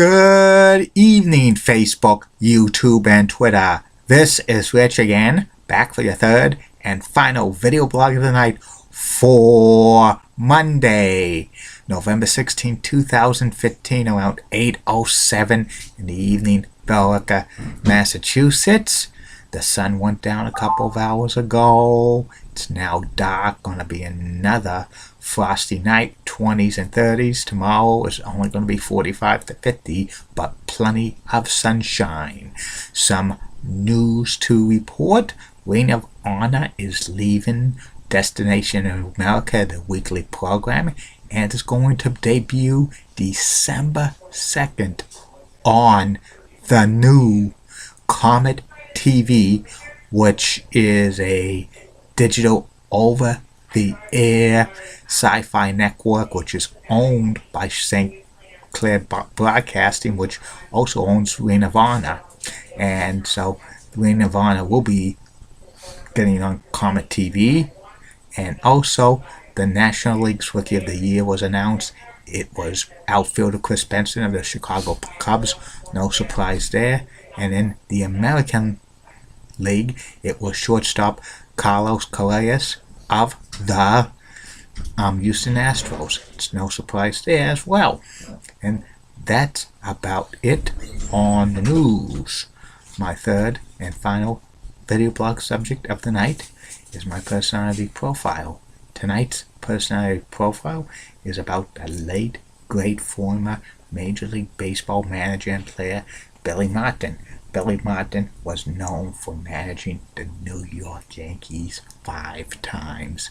Good evening, Facebook, YouTube, and Twitter. This is Rich again, back for your third and final video blog of the night for Monday, November 16, 2015, around 8:07 in the evening, Billerica, Massachusetts. The sun went down a couple of hours ago. It's now dark. Gonna be another frosty night, 20s and 30s. Tomorrow is only going to be 45 to 50, but plenty of sunshine. Some news to report. Ring of Honor is leaving Destination America, the weekly program, and is going to debut December 2nd on the new Comet TV, which is a digital over-the-air sci-fi network, which is owned by St. Clair Broadcasting, which also owns Ring of Honor. And so Ring of Honor will be getting on Comet TV. And also, the National League's Rookie of the Year was announced. It was outfielder Chris Benson of the Chicago Cubs. No surprise there. And in the American League, it was shortstop Carlos Correas of the Houston Astros. It's no surprise there as well. And that's about it on the news. My third and final video blog subject of the night is my personality profile. Tonight's personality profile is about the late, great former Major League Baseball manager and player Billy Martin. Billy Martin was known for managing the New York Yankees 5 times,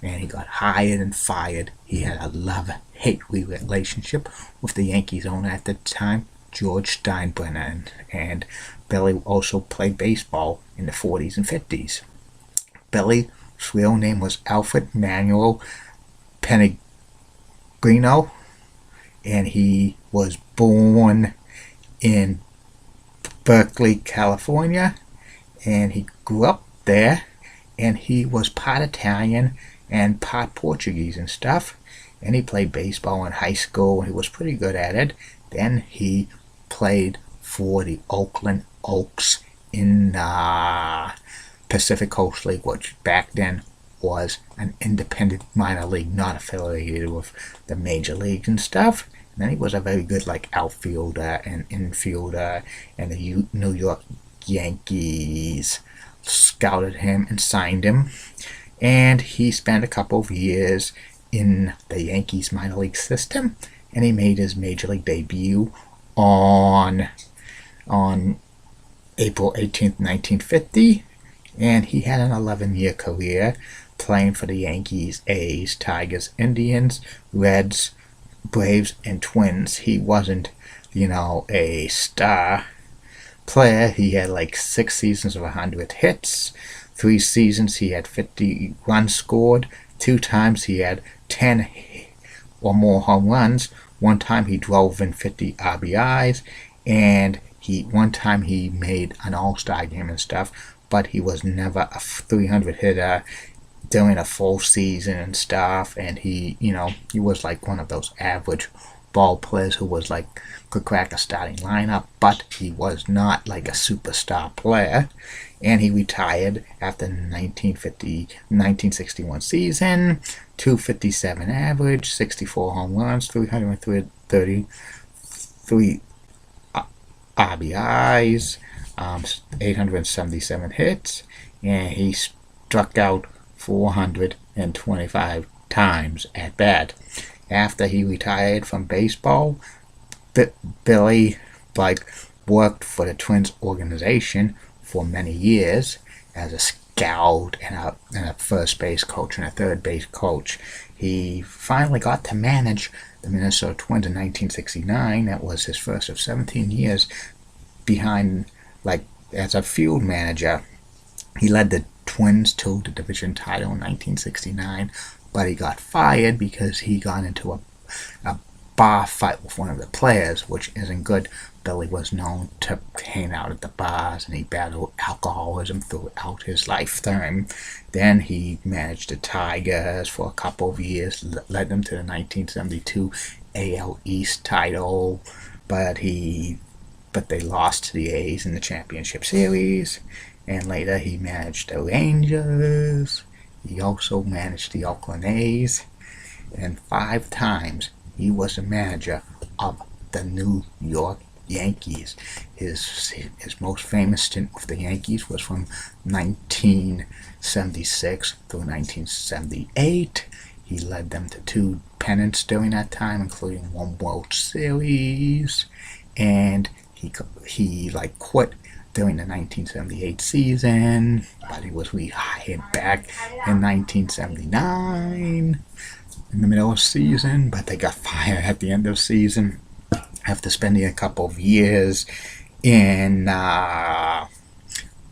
and he got hired and fired. He had a love-hate relationship with the Yankees owner at the time, George Steinbrenner, and Billy also played baseball in the 40s and 50s. Billy's real name was Alfred Manuel Pellegrino, and he was born in Berkeley, California, and he grew up there, and he was part Italian and part Portuguese and stuff, and he played baseball in high school, and he was pretty good at it. Then he played for the Oakland Oaks in the Pacific Coast League, which back then was an independent minor league, not affiliated with the major leagues and stuff. And then he was a very good outfielder and infielder, and the New York Yankees scouted him and signed him. And he spent a couple of years in the Yankees minor league system, and he made his major league debut on April 18th, 1950. And he had an 11-year career playing for the Yankees, A's, Tigers, Indians, Reds, Braves, and Twins. He wasn't, a star player. He had 6 seasons of 100 hits. 3 seasons he had 50 runs scored. 2 times he had 10 or more home runs. 1 time he drove in 50 RBIs. And one time he made an all-star game and stuff, but he was never a 300 hitter during a full season and stuff. And he was one of those average ball players who was could crack a starting lineup, but he was not a superstar player. And he retired after the 1961 season. 257 average, 64 home runs, 333 RBIs, 877 hits, and he struck out 425 times at bat. After he retired from baseball, Billy worked for the Twins organization for many years as a scout and a first base coach and a third base coach. He finally got to manage the Minnesota Twins in 1969. That was his first of 17 years behind, as a field manager. He led the Twins to the division title in 1969, but he got fired because he got into a bar fight with one of the players, which isn't good. Billy was known to hang out at the bars, and he battled alcoholism throughout his lifetime. Then he managed the Tigers for a couple of years, led them to the 1972 AL East title, but they lost to the A's in the championship series, and later he managed the Rangers. He also managed the Oakland A's, and 5 times he was the manager of the New York Yankees. His most famous stint with the Yankees was from 1976 through 1978. He led them to 2 pennants during that time, including 1 World Series, and he quit during the 1978 season, but he was rehired back in 1979 in the middle of the season, but they got fired at the end of the season after spending a couple of years in the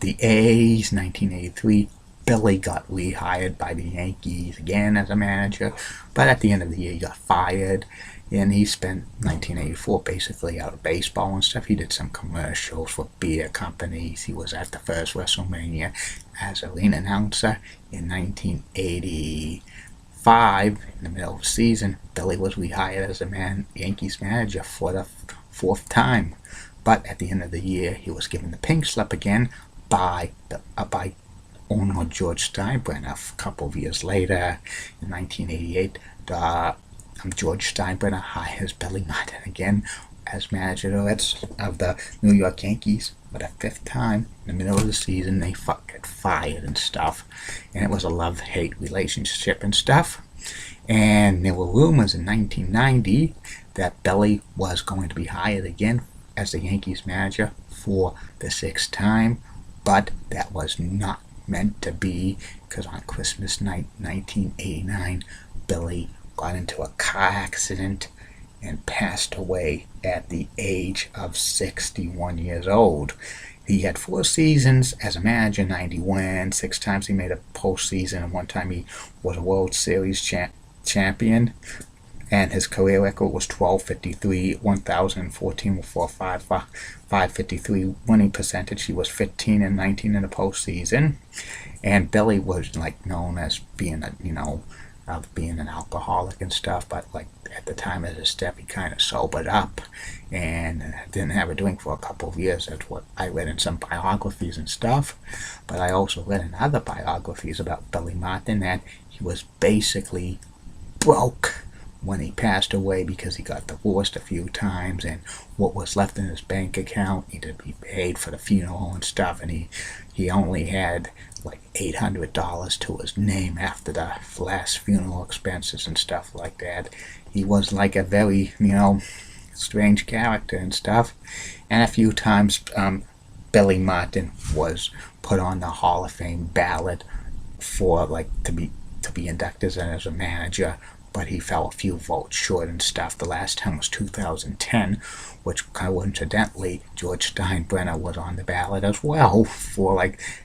A's. 1983, Billy got rehired by the Yankees again as a manager, but at the end of the year he got fired, and he spent 1984 basically out of baseball and stuff. He did some commercials for beer companies. He was at the first WrestleMania as a ring announcer. In 1985, in the middle of the season, Billy was rehired as a Yankees manager for the 4th time, but at the end of the year he was given the pink slip again by owner George Steinbrenner. A couple of years later, in 1988, George Steinbrenner hires Billy Martin again as manager of the New York Yankees for the 5th time. In the middle of the season, they get fired and stuff, and it was a love-hate relationship and stuff. And there were rumors in 1990 that Billy was going to be hired again as the Yankees manager for the 6th time, but that was not meant to be, because on Christmas night 1989, Billy got into a car accident and passed away at the age of 61 years old. He had 4 seasons as a manager, 90 wins, 6 times he made a postseason, and 1 time he was a World Series champion. And his career record was 1253, 1,014 with 553 winning percentage. He was 15 and 19 in the postseason. And Billy was known as being being an alcoholic and stuff, but at the time of his death he kind of sobered up and didn't have a drink for a couple of years. That's what I read in some biographies and stuff. But I also read in other biographies about Billy Martin that he was basically broke when he passed away because he got divorced a few times, and what was left in his bank account needed to be paid for the funeral and stuff, and he only had $800 to his name after the last funeral expenses and stuff like that. He was a very, strange character and stuff. And a few times Billy Martin was put on the Hall of Fame ballot for to be inducted as a manager, but he fell a few votes short and stuff. The last time was 2010, which coincidentally George Steinbrenner was on the ballot as well for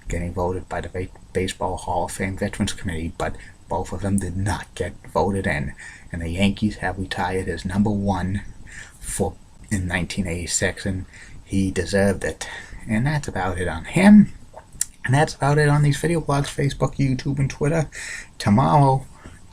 getting voted by the Baseball Hall of Fame Veterans Committee, but both of them did not get voted in, and the Yankees have retired his number 1 in 1986, and he deserved it. And that's about it on him, and that's about it on these video blogs, Facebook, YouTube, and Twitter. Tomorrow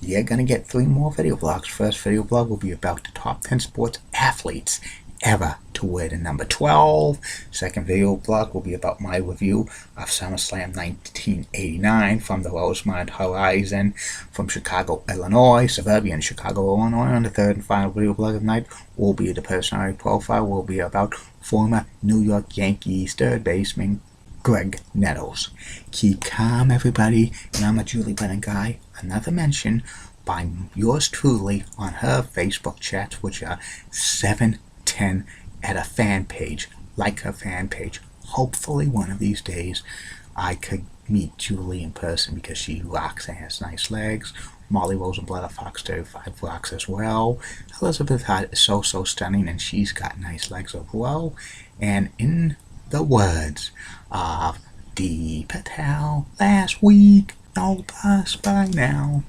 you're going to get 3 more video blogs. First video blog will be about the top 10 sports athletes ever to wear the number 12. Second video blog will be about my review of SummerSlam 1989 from the Rosemont Horizon from Chicago, Illinois, suburban Chicago, Illinois. On the third and final video blog of the night will be the personality profile, will be about former New York Yankees third baseman Greg Nettles. Keep calm, everybody, and I'm a Julie Brennan guy. Another mention by yours truly on her Facebook chats, which are 710 at a fan page. Like her fan page. Hopefully one of these days I could meet Julie in person because she rocks and has nice legs. Molly Rosenblatt of Fox 35 rocks as well. Elizabeth Hart is so stunning, and she's got nice legs as well. And in the words of Dee Patel last week, no bus by now.